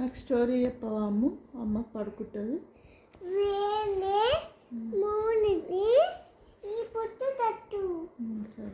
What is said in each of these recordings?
నాకు స్టోరీ చెప్పవా అమ్ము? అమ్మ పడుకుంటుంది. సరే.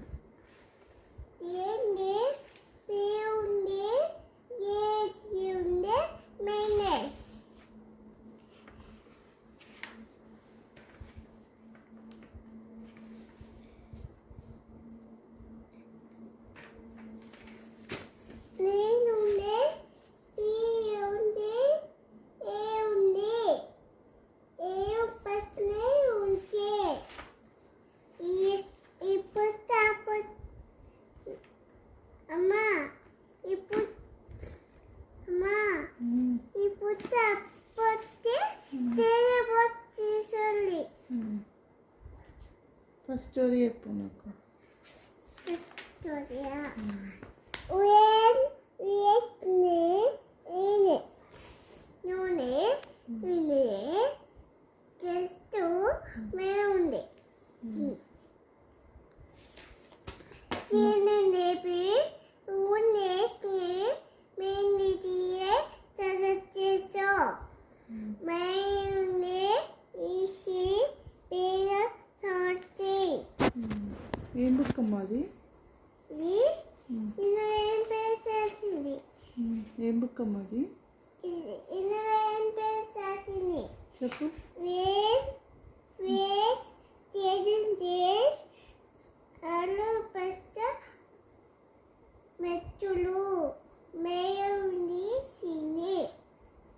ఫస్ట్ స్టోరీ చెప్పు నాకు. ఏం బుక్ అమ్మా అది? ఏం బుక్ అమ్మా అది? చెప్పు.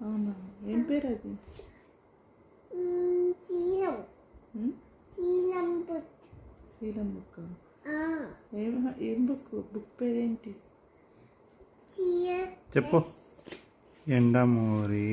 అవునా, ఏం పేరు అది? శీలం బుక్. ఏం బుక్? బుక్ పేరేంటి చెప్పు. ఎండమూరి